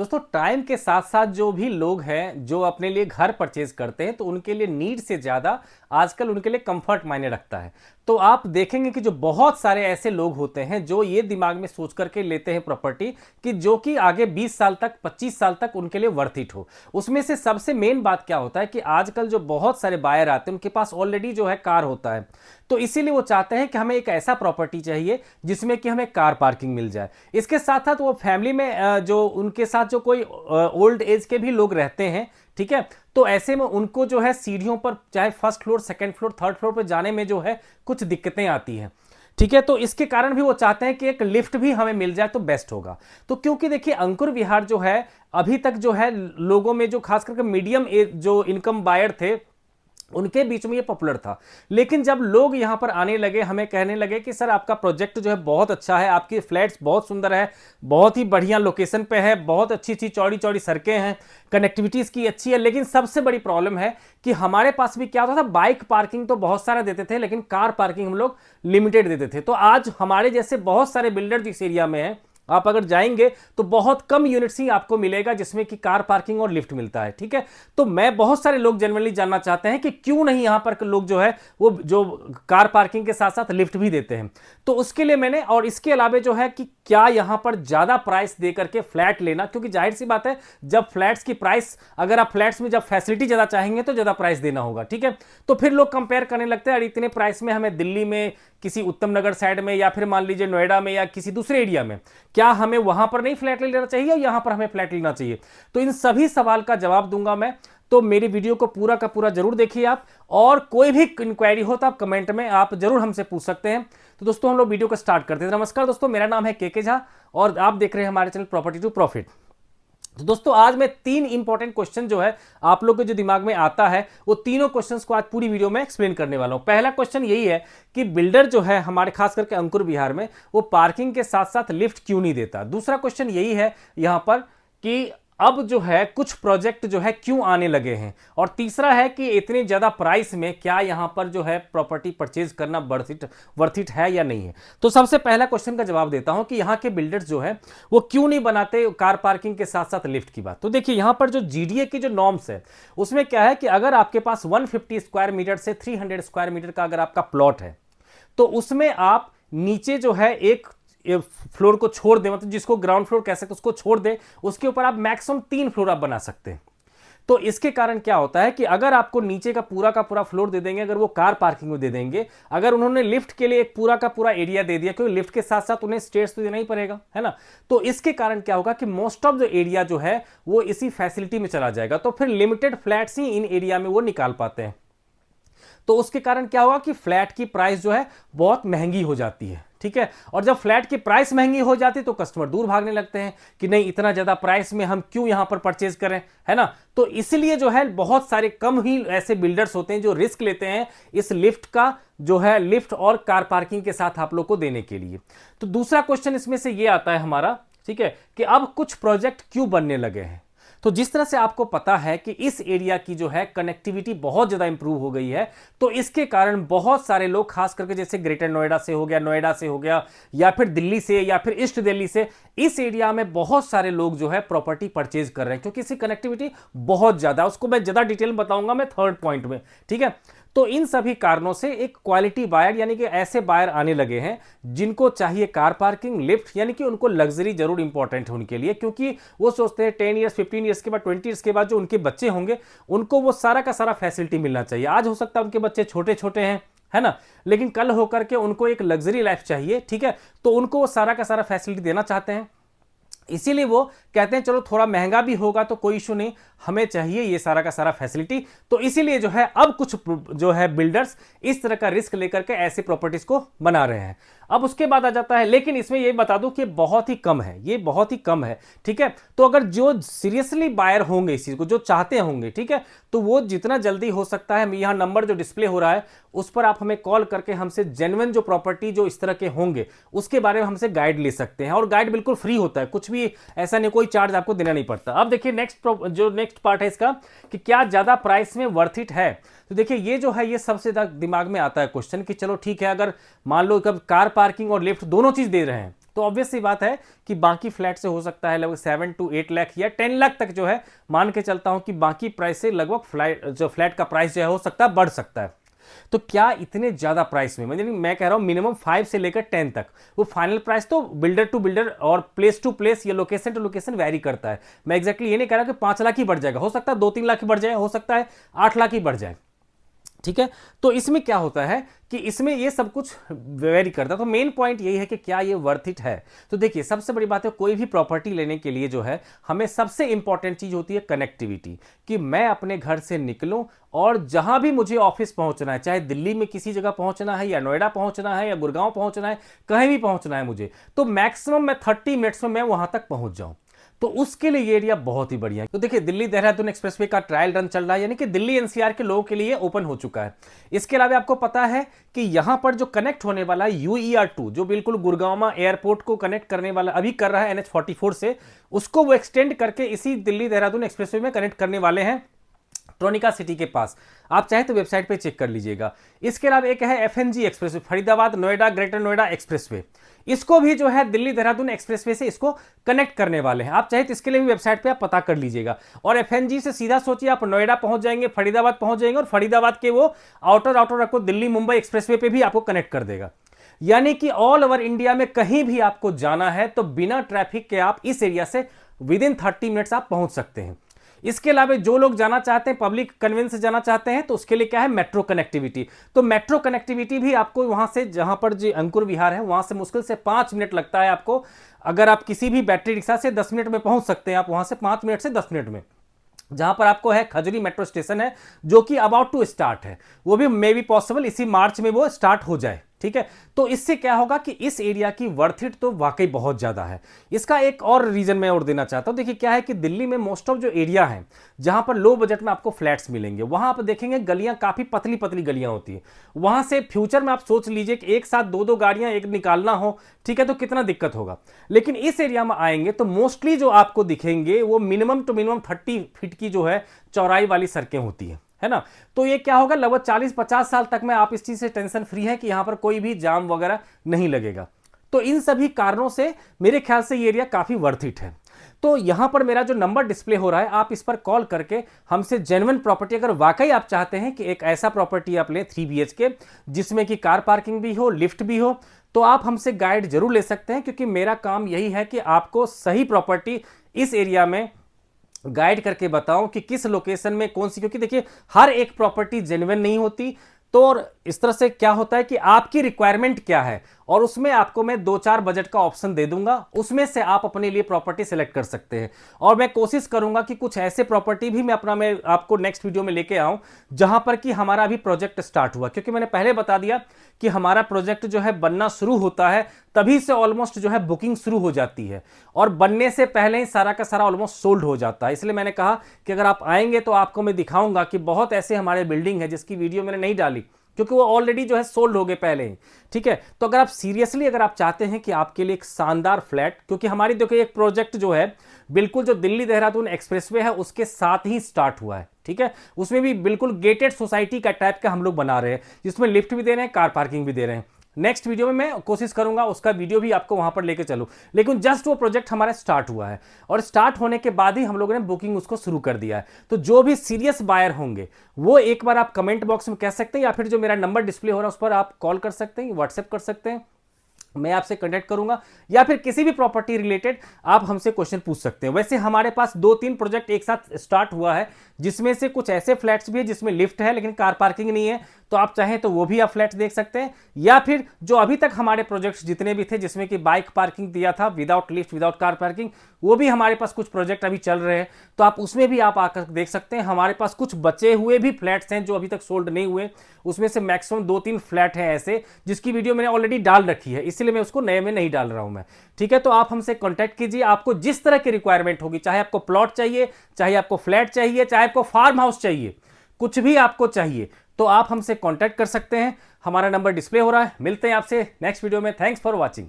दोस्तों टाइम के साथ साथ जो भी लोग हैं जो अपने लिए घर परचेज करते हैं तो उनके लिए नीड से ज़्यादा आजकल उनके लिए कंफर्ट मायने रखता है। तो आप देखेंगे कि जो बहुत सारे ऐसे लोग होते हैं जो ये दिमाग में सोच करके लेते हैं प्रॉपर्टी कि जो कि आगे 20 साल तक 25 साल तक उनके लिए वर्थ इट हो। उसमें से सबसे मेन बात क्या होता है कि आजकल जो बहुत सारे बायर आते हैं उनके पास ऑलरेडी जो है कार होता है, तो इसीलिए वो चाहते हैं कि हमें एक ऐसा प्रॉपर्टी चाहिए जिसमें कि हमें कार पार्किंग मिल जाए। इसके साथ साथ वो फैमिली में जो उनके साथ जो कोई ओल्ड एज के भी लोग रहते हैं, ठीक है, तो ऐसे में उनको जो है सीढ़ियों पर चाहे first floor second floor third floor पर जाने में जो है कुछ दिक्कतें आती हैं, ठीक है। तो इसके कारण भी वो चाहते हैं कि एक लिफ्ट भी हमें मिल जाए तो बेस्ट होगा। तो क्योंकि देखिए अंकुर विहार जो है अभी तक जो है लोगों में जो खास करके मीडियम जो इनकम बायर थे उनके बीच में ये पॉपुलर था। लेकिन जब लोग यहां पर आने लगे हमें कहने लगे कि सर आपका प्रोजेक्ट जो है बहुत अच्छा है, आपकी फ्लैट्स बहुत सुंदर है, बहुत ही बढ़िया लोकेशन पे है, बहुत अच्छी अच्छी चौड़ी चौड़ी सड़कें हैं, कनेक्टिविटीज की अच्छी है, लेकिन सबसे बड़ी प्रॉब्लम है कि हमारे पास भी क्या होता था, बाइक पार्किंग तो बहुत सारा देते थे लेकिन कार पार्किंग हम लोग लिमिटेड देते थे। तो आज हमारे जैसे बहुत सारे बिल्डर जिस एरिया में है आप अगर जाएंगे तो बहुत कम यूनिट्स ही आपको मिलेगा जिसमें कि कार पार्किंग और लिफ्ट मिलता है, ठीक है। तो मैं बहुत सारे लोग जनरली जानना चाहते हैं कि क्यों नहीं यहां पर लोग जो है वो जो कार पार्किंग के साथ साथ लिफ्ट भी देते हैं। तो उसके लिए मैंने और इसके अलावा जो है कि क्या यहां पर ज्यादा प्राइस दे करके फ्लैट लेना, क्योंकि जाहिर सी बात है जब फ्लैट्स की प्राइस अगर आप फ्लैट्स में जब फैसिलिटी ज्यादा चाहेंगे तो ज्यादा प्राइस देना होगा, ठीक है। तो फिर लोग कंपेयर करने लगते हैं, अरे इतने प्राइस में हमें दिल्ली में किसी उत्तम नगर साइड में या फिर मान लीजिए नोएडा में या किसी दूसरे एरिया में क्या हमें वहां पर नहीं फ्लैट ले लेना चाहिए या यहां पर हमें फ्लैट लेना चाहिए। तो इन सभी सवाल का जवाब दूंगा मैं, तो मेरी वीडियो को पूरा का पूरा जरूर देखिए आप, और कोई भी इंक्वायरी हो तो आप कमेंट में आप जरूर हमसे पूछ सकते हैं। तो दोस्तों हम लोग वीडियो को स्टार्ट करते हैं। नमस्कार दोस्तों, मेरा नाम है के झा और आप देख रहे हैं हमारे चैनल प्रॉपर्टी टू प्रॉफिट। तो दोस्तों आज मैं 3 इंपॉर्टेंट क्वेश्चन जो है आप लोग के जो दिमाग में आता है वो तीनों क्वेश्चंस को आज पूरी वीडियो में एक्सप्लेन करने वाला हूं। पहला क्वेश्चन यही है कि बिल्डर जो है हमारे खास करके अंकुर विहार में वो पार्किंग के साथ साथ लिफ्ट क्यों नहीं देता। दूसरा क्वेश्चन यही है यहां पर कि अब जो है कुछ प्रोजेक्ट जो है क्यों आने लगे हैं, और तीसरा है कि इतने ज्यादा प्राइस में क्या यहां पर जो है प्रॉपर्टी परचेज करना वर्थ इट है या नहीं है। तो सबसे पहला क्वेश्चन का जवाब देता हूं कि यहां के बिल्डर्स जो है वो क्यों नहीं बनाते कार पार्किंग के साथ साथ लिफ्ट की बात। तो देखिए यहां पर जो जीडीए की जो नॉर्म्स है उसमें क्या है कि अगर आपके पास 150 स्क्वायर मीटर से 300 स्क्वायर मीटर का अगर आपका प्लॉट है तो उसमें आप नीचे जो है एक फ्लोर को छोड़ दे, मतलब जिसको ग्राउंड फ्लोर कह सकते उसको छोड़ दे, उसके ऊपर आप मैक्सिमम 3 फ्लोर आप बना सकते हैं। तो इसके कारण क्या होता है कि अगर आपको नीचे का पूरा फ्लोर दे देंगे, अगर वो कार पार्किंग में दे देंगे, अगर उन्होंने लिफ्ट के लिए एक पूरा का पूरा एरिया दे दिया, क्योंकि लिफ्ट के साथ साथ उन्हें स्टेयर्स तो देना ही पड़ेगा, है ना। तो इसके कारण क्या होगा कि मोस्ट ऑफ द एरिया जो है वो इसी फैसिलिटी में चला जाएगा, तो फिर लिमिटेड फ्लैट्स ही इन एरिया में वो निकाल पाते हैं। तो उसके कारण क्या होगा कि फ्लैट की प्राइस जो है बहुत महंगी हो जाती है, ठीक है। और जब फ्लैट की प्राइस महंगी हो जाती है तो कस्टमर दूर भागने लगते हैं कि नहीं इतना ज्यादा प्राइस में हम क्यों यहां पर परचेज करें, है ना। तो इसलिए जो है बहुत सारे कम ही ऐसे बिल्डर्स होते हैं जो रिस्क लेते हैं इस लिफ्ट का जो है लिफ्ट और कार पार्किंग के साथ आप लोग को देने के लिए। तो दूसरा क्वेश्चन इसमें से ये आता है हमारा, ठीक है, कि अब कुछ प्रोजेक्ट क्यों बनने लगे हैं। तो जिस तरह से आपको पता है कि इस एरिया की जो है कनेक्टिविटी बहुत ज्यादा इंप्रूव हो गई है, तो इसके कारण बहुत सारे लोग खास करके जैसे ग्रेटर नोएडा से हो गया या फिर दिल्ली से या फिर ईस्ट दिल्ली से, इस एरिया में बहुत सारे लोग जो है प्रॉपर्टी परचेज कर रहे हैं क्योंकि इसकी कनेक्टिविटी बहुत ज्यादा, उसको मैं ज्यादा डिटेल बताऊंगा मैं थर्ड पॉइंट में, ठीक है। तो इन सभी कारणों से एक क्वालिटी बायर यानी कि ऐसे बायर आने लगे हैं जिनको चाहिए कार पार्किंग लिफ्ट, यानी कि उनको लग्जरी जरूर इंपॉर्टेंट है उनके लिए, क्योंकि वो सोचते हैं 10 ईयर्स 15 ईयर्स के बाद 20 ईयर्स के बाद जो उनके बच्चे होंगे उनको वो सारा का सारा फैसिलिटी मिलना चाहिए। आज हो सकता है उनके बच्चे छोटे छोटे हैं, है ना, लेकिन कल होकर के उनको एक लग्जरी लाइफ चाहिए, ठीक है। तो उनको वो सारा का सारा फैसिलिटी देना चाहते हैं, इसीलिए वो कहते हैं चलो थोड़ा महंगा भी होगा तो कोई इशू नहीं, हमें चाहिए ये सारा का सारा फैसिलिटी। तो इसीलिए जो है अब कुछ जो है बिल्डर्स इस तरह का रिस्क लेकर के ऐसे प्रॉपर्टीज को बना रहे हैं। अब उसके बाद आ जाता है, लेकिन इसमें ये बता दूं कि बहुत ही कम है, ये बहुत ही कम है, ठीक है। तो अगर जो सीरियसली बायर होंगे इस चीज को, जो चाहते होंगे, ठीक है, तो वो जितना जल्दी हो सकता है, यहां नंबर जो डिस्प्ले हो रहा है उस पर आप हमें कॉल करके हमसे जेन्युइन जो प्रॉपर्टी जो इस तरह के होंगे उसके बारे में हमसे गाइड ले सकते हैं, और गाइड बिल्कुल फ्री होता है, कुछ भी ऐसा नहीं, कोई चार्ज आपको देना नहीं पड़ता। अब देखिए नेक्स्ट पार्ट है इसका कि क्या ज्यादा प्राइस में वर्थ इट है। तो देखिए ये जो है ये सबसे ज्यादा दिमाग में आता है क्वेश्चन कि चलो ठीक है, अगर मान लो कब कार पार्किंग और लिफ्ट दोनों चीज दे रहे हैं तो ऑब्वियस सी बात है कि बाकी फ्लैट से हो सकता है लगभग 7 to 8 लाख या 10 लाख तक जो है, मान के चलता हूं कि बाकी प्राइस से लगभग फ्लैट का प्राइस जो है हो सकता है बढ़ सकता है। तो क्या इतने ज्यादा प्राइस में, मतलब मैं कह रहा हूं मिनिमम 5 से लेकर 10 तक, वो फाइनल प्राइस तो बिल्डर टू बिल्डर और प्लेस टू प्लेस या लोकेशन टू लोकेशन वेरी करता है। मैं एग्जैक्टली ये नहीं कह रहा कि 5 लाख ही बढ़ जाएगा, हो सकता है 2-3 लाख ही बढ़ जाए, हो सकता है 8 लाख ही बढ़ जाए, ठीक है। तो इसमें क्या होता है कि इसमें ये सब कुछ वेरी करता है। तो मेन पॉइंट यही है कि क्या ये वर्थ इट है। तो देखिए सबसे बड़ी बात है, कोई भी प्रॉपर्टी लेने के लिए जो है हमें सबसे इंपॉर्टेंट चीज होती है कनेक्टिविटी, कि मैं अपने घर से निकलूं और जहां भी मुझे ऑफिस पहुंचना है, चाहे दिल्ली में किसी जगह पहुंचना है या नोएडा पहुंचना है या गुड़गांव पहुंचना है, कहीं भी पहुंचना है मुझे, तो मैक्सिमम मैं 30 मिनट्स में मैं वहां तक पहुंच जाऊं। तो उसके लिए ये एरिया बहुत ही बढ़िया है। तो देखिए दिल्ली देहरादून एक्सप्रेसवे का ट्रायल रन चल रहा है, यानी कि दिल्ली एनसीआर के लोगों के लिए ओपन हो चुका है। इसके अलावा आपको पता है कि यहां पर जो कनेक्ट होने वाला है UER2, जो बिल्कुल गुड़गांव एयरपोर्ट को कनेक्ट करने वाला अभी कर रहा है NH44 से, उसको वो एक्सटेंड करके इसी दिल्ली देहरादून एक्सप्रेसवे में कनेक्ट करने वाले हैं ट्रोनिका सिटी के पास। आप चाहे तो वेबसाइट पे चेक कर लीजिएगा। इसके अलावा एक है FNG expressway, Faridabad Noida greater Noida expressway, इसको भी जो है दिल्ली देहरादून एक्सप्रेसवे से इसको कनेक्ट करने वाले हैं। आप चाहे तो इसके लिए भी वेबसाइट पे आप पता कर लीजिएगा। और FNG से सीधा सोचिए आप नोएडा पहुंच जाएंगे, फरीदाबाद पहुंच जाएंगे, और फरीदाबाद के वो आउटर आपको दिल्ली मुंबई एक्सप्रेसवे पे भी आपको कनेक्ट कर देगा। यानी कि ऑल ओवर इंडिया में कहीं भी आपको जाना है तो बिना ट्रैफिक के आप इस एरिया से विदिन 30 मिनट्स आप पहुंच सकते हैं। इसके अलावा जो लोग जाना चाहते हैं, पब्लिक कन्वेंस से जाना चाहते हैं, तो उसके लिए क्या है, मेट्रो कनेक्टिविटी। तो मेट्रो कनेक्टिविटी भी आपको वहां से, जहां पर जो अंकुर विहार है वहां से मुश्किल से 5 मिनट लगता है आपको। अगर आप किसी भी बैटरी रिक्शा से 10 मिनट में पहुंच सकते हैं, आप वहां से 5 मिनट से 10 मिनट में। जहां पर आपको है खजूरी मेट्रो स्टेशन है, जो कि अबाउट टू स्टार्ट है, वो भी मे बी पॉसिबल इसी मार्च में वो स्टार्ट हो जाए, ठीक है। तो इससे क्या होगा कि इस एरिया की वर्थ इट तो वाकई बहुत ज्यादा है। इसका एक और रीजन मैं और देना चाहता हूं। देखिए क्या है कि दिल्ली में मोस्ट ऑफ जो एरिया है जहां पर लो बजट में आपको फ्लैट्स मिलेंगे, वहां आप देखेंगे गलियां काफी पतली पतली गलियां होती है। वहां से फ्यूचर में आप सोच लीजिए कि एक साथ दो गाड़ियां एक निकालना हो, ठीक है, तो कितना दिक्कत होगा। लेकिन इस एरिया में आएंगे तो मोस्टली जो आपको दिखेंगे वो मिनिमम टू मिनिमम 30 फीट की जो है चौड़ाई वाली सड़कें होती है ना। तो ये क्या होगा, लगभग 40-50 साल तक में आप इस चीज से टेंशन फ्री है कि यहां पर कोई भी जाम वगैरह नहीं लगेगा। तो इन सभी कारणों से मेरे ख्याल से ये एरिया काफी वर्थ इट है। तो यहां पर मेरा जो नंबर डिस्प्ले हो रहा है, आप इस पर कॉल करके हमसे जेन्युइन प्रॉपर्टी, अगर वाकई आप चाहते हैं कि एक ऐसा प्रॉपर्टी आप लें 3 BHK जिसमें कि कार पार्किंग भी हो, लिफ्ट भी हो, तो आप हमसे गाइड जरूर ले सकते हैं। क्योंकि मेरा काम यही है कि आपको सही प्रॉपर्टी इस एरिया में गाइड करके बताऊं कि किस लोकेशन में कौन सी, क्योंकि देखिए हर एक प्रॉपर्टी जेन्युइन नहीं होती। तो और इस तरह से क्या होता है कि आपकी रिक्वायरमेंट क्या है, और उसमें आपको मैं 2-4 बजट का ऑप्शन दे दूंगा, उसमें से आप अपने लिए प्रॉपर्टी सेलेक्ट कर सकते हैं। और मैं कोशिश करूंगा कि कुछ ऐसे प्रॉपर्टी भी मैं आपको नेक्स्ट वीडियो में लेके आऊं जहां पर कि हमारा अभी प्रोजेक्ट स्टार्ट हुआ। क्योंकि मैंने पहले बता दिया कि हमारा प्रोजेक्ट जो है बनना शुरू होता है तभी से ऑलमोस्ट जो है बुकिंग शुरू हो जाती है, और बनने से पहले ही सारा का सारा ऑलमोस्ट सोल्ड हो जाता है। इसलिए मैंने कहा कि अगर आप आएंगे तो आपको मैं दिखाऊंगा कि बहुत ऐसे हमारे बिल्डिंग है जिसकी वीडियो मैंने नहीं डाली क्योंकि वो ऑलरेडी जो है सोल्ड हो गए पहले ही, ठीक है। तो अगर आप सीरियसली अगर आप चाहते हैं कि आपके लिए एक शानदार फ्लैट, क्योंकि हमारी देखिए एक प्रोजेक्ट जो है बिल्कुल जो दिल्ली देहरादून एक्सप्रेसवे है उसके साथ ही स्टार्ट हुआ है, ठीक है। उसमें भी बिल्कुल गेटेड सोसाइटी का टाइप का हम लोग बना रहे हैं, जिसमें लिफ्ट भी दे रहे हैं, कार पार्किंग भी दे रहे हैं। नेक्स्ट वीडियो में मैं कोशिश करूंगा उसका वीडियो भी आपको वहां पर लेके चलूं। लेकिन जस्ट वो प्रोजेक्ट हमारा स्टार्ट हुआ है, और स्टार्ट होने के बाद ही हम लोगों ने बुकिंग उसको शुरू कर दिया है। तो जो भी सीरियस बायर होंगे वो एक बार आप कमेंट बॉक्स में कह सकते हैं, या फिर जो मेरा नंबर डिस्प्ले हो रहा है उस पर आप कॉल कर सकते हैं, व्हाट्सएप कर सकते हैं, मैं आपसे कांटेक्ट करूंगा, या फिर किसी भी प्रॉपर्टी रिलेटेड आप हमसे क्वेश्चन पूछ सकते हैं। वैसे हमारे पास 2-3 प्रोजेक्ट एक साथ स्टार्ट हुआ है, जिसमें से कुछ ऐसे फ्लैट्स भी है जिसमें लिफ्ट है लेकिन कार पार्किंग नहीं है, तो आप चाहें तो वो भी आप फ्लैट देख सकते हैं। या फिर जो अभी तक हमारे प्रोजेक्ट्स जितने भी थे जिसमें कि बाइक पार्किंग दिया था without lift without car parking, वो भी हमारे पास कुछ प्रोजेक्ट अभी चल रहे हैं, तो आप उसमें भी आप आकर देख सकते हैं। हमारे पास कुछ बचे हुए भी फ्लैट्स हैं जो अभी तक सोल्ड नहीं हुए, उसमें से मैक्सिमम 2-3 फ्लैट हैं ऐसे जिसकी वीडियो मैंने ऑलरेडी डाल रखी है, इसलिए मैं उसको नए में नहीं डाल रहा हूं मैं, ठीक है। तो आप हमसे कांटेक्ट कीजिए, आपको जिस तरह की रिक्वायरमेंट होगी, चाहे आपको प्लॉट चाहिए, चाहे आपको फ्लैट चाहिए, चाहे आपको फार्म हाउस चाहिए, कुछ भी आपको चाहिए तो आप हमसे कांटेक्ट कर सकते हैं। हमारा नंबर डिस्प्ले हो रहा है। मिलते हैं आपसे नेक्स्ट वीडियो में। Thanks for watching.